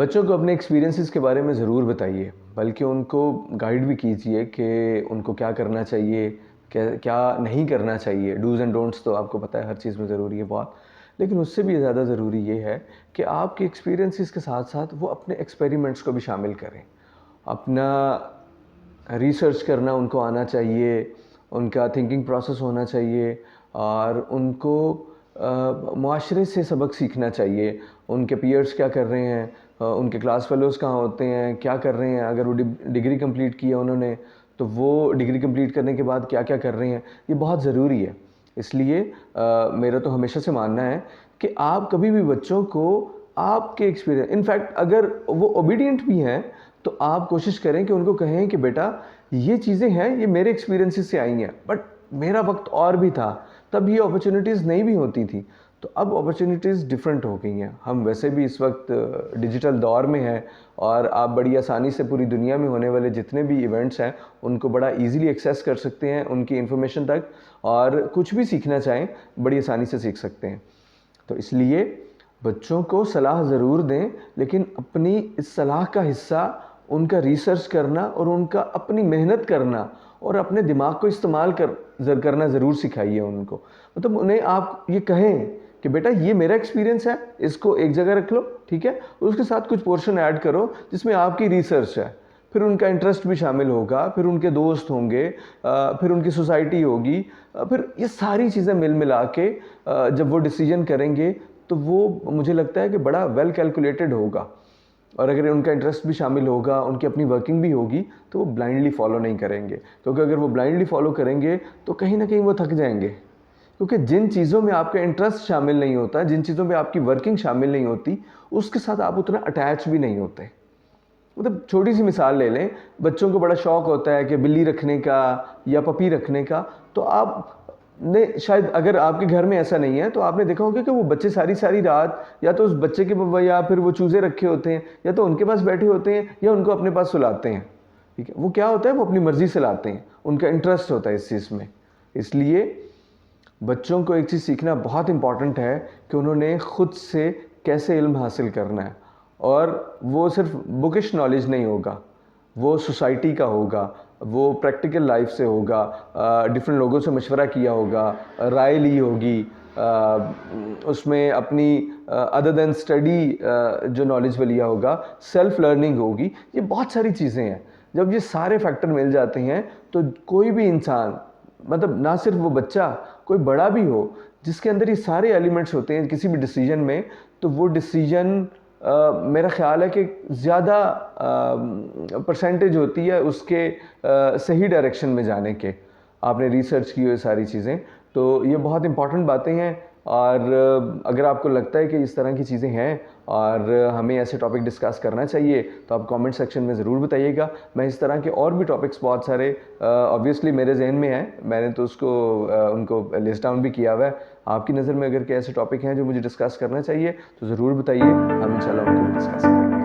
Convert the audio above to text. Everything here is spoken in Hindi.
बच्चों को अपने एक्सपीरियंसेस के बारे में ज़रूर बताइए, बल्कि उनको गाइड भी कीजिए कि उनको क्या करना चाहिए, क्या क्या नहीं करना चाहिए। डूज़ एंड डोंट्स तो आपको पता है हर चीज़ में ज़रूरी है बहुत। लेकिन उससे भी ज़्यादा ज़रूरी ये है कि आपके एक्सपीरियंसेस के साथ-साथ वो अपने एक्सपेरिमेंट्स को भी शामिल करें। अपना रिसर्च करना उनको आना चाहिए, उनका थिंकिंग प्रोसेस होना चाहिए और उनको मुआशरे से सबक सीखना चाहिए। उनके पीयर्स क्या कर रहे हैं, उनके क्लास फेलोज़ कहाँ होते हैं, क्या कर रहे हैं, अगर वो डिग्री कंप्लीट की है उन्होंने तो वो डिग्री कंप्लीट करने के बाद क्या क्या कर रहे हैं, ये बहुत ज़रूरी है। इसलिए मेरा तो हमेशा से मानना है कि आप कभी भी बच्चों को आपके एक्सपीरियंस, इनफैक्ट अगर वो ओबीडिएंट भी हैं तो आप कोशिश करें कि उनको कहें कि बेटा ये चीज़ें हैं, ये मेरे एक्सपीरियंसेस से आई हैं, बट मेरा वक्त और भी था, तब ये अपॉर्चुनिटीज़ नहीं भी होती थी। तो अब अपॉर्चुनिटीज़ डिफरेंट हो गई हैं। हम वैसे भी इस वक्त डिजिटल दौर में हैं और आप बड़ी आसानी से पूरी दुनिया में होने वाले जितने भी इवेंट्स हैं उनको बड़ा इजीली एक्सेस कर सकते हैं, उनकी इन्फॉर्मेशन तक, और कुछ भी सीखना चाहें बड़ी आसानी से सीख सकते हैं। तो इसलिए बच्चों को सलाह ज़रूर दें, लेकिन अपनी इस सलाह का हिस्सा उनका रिसर्च करना और उनका अपनी मेहनत करना और अपने दिमाग को इस्तेमाल करना ज़रूर सिखाइए उनको। मतलब उन्हें आप ये कहें कि बेटा ये मेरा एक्सपीरियंस है, इसको एक जगह रख लो, ठीक है, और उसके साथ कुछ पोर्शन ऐड करो जिसमें आपकी रिसर्च है। फिर उनका इंटरेस्ट भी शामिल होगा, फिर उनके दोस्त होंगे, फिर उनकी सोसाइटी होगी, फिर ये सारी चीज़ें मिल मिला के जब वो डिसीजन करेंगे तो वो मुझे लगता है कि बड़ा वेल कैलकुलेटेड होगा। और अगर उनका इंटरेस्ट भी शामिल होगा, उनकी अपनी वर्किंग भी होगी, तो वो ब्लाइंडली फॉलो नहीं करेंगे, क्योंकि अगर वो ब्लाइंडली फॉलो करेंगे तो कहीं ना कहीं वो थक जाएंगे। क्योंकि जिन चीज़ों में आपका इंटरेस्ट शामिल नहीं होता, जिन चीज़ों में आपकी वर्किंग शामिल नहीं होती, उसके साथ आप उतना अटैच भी नहीं होते। मतलब छोटी सी मिसाल ले लें, बच्चों को बड़ा शौक होता है कि बिल्ली रखने का या पपी रखने का, तो आप ने शायद, अगर आपके घर में ऐसा नहीं है तो आपने देखा होगा कि वो बच्चे सारी सारी रात या तो उस बच्चे के या फिर वो चूज़े रखे होते हैं या तो उनके पास बैठे होते हैं या उनको अपने पास सुलाते हैं। ठीक है, वो क्या होता है, वो अपनी मर्ज़ी से लाते हैं, उनका इंटरेस्ट होता है इस चीज़ में। इसलिए बच्चों को एक चीज़ सीखना बहुत इम्पॉर्टेंट है कि उन्होंने ख़ुद से कैसे इल्म हासिल करना है, और वो सिर्फ बुकिश नॉलेज नहीं होगा, वो सोसाइटी का होगा, वो प्रैक्टिकल लाइफ से होगा, डिफरेंट लोगों से मशवरा किया होगा, राय ली होगी, उसमें अपनी अदर देन स्टडी जो नॉलेज वो लिया होगा, सेल्फ लर्निंग होगी। ये बहुत सारी चीज़ें हैं। जब ये सारे फैक्टर मिल जाते हैं तो कोई भी इंसान, मतलब ना सिर्फ वो बच्चा, कोई बड़ा भी हो, जिसके अंदर ये सारे एलिमेंट्स होते हैं किसी भी डिसीजन में, तो वो डिसीजन मेरा ख्याल है कि ज़्यादा परसेंटेज होती है उसके सही डायरेक्शन में जाने के। आपने रिसर्च की हो ये सारी चीज़ें, तो ये बहुत इंपॉर्टेंट बातें हैं। और अगर आपको लगता है कि इस तरह की चीज़ें हैं और हमें ऐसे टॉपिक डिस्कस करना चाहिए, तो आप कमेंट सेक्शन में ज़रूर बताइएगा। मैं इस तरह के और भी टॉपिक्स बहुत सारे ऑब्वियसली मेरे जहन में हैं, मैंने तो उसको उनको लिस्ट डाउन भी किया हुआ है। आपकी नज़र में अगर कोई ऐसे टॉपिक हैं जो मुझे डिस्कस करना चाहिए तो ज़रूर बताइए, हम इंशाल्लाह उनको भी डिस्कस करेंगे।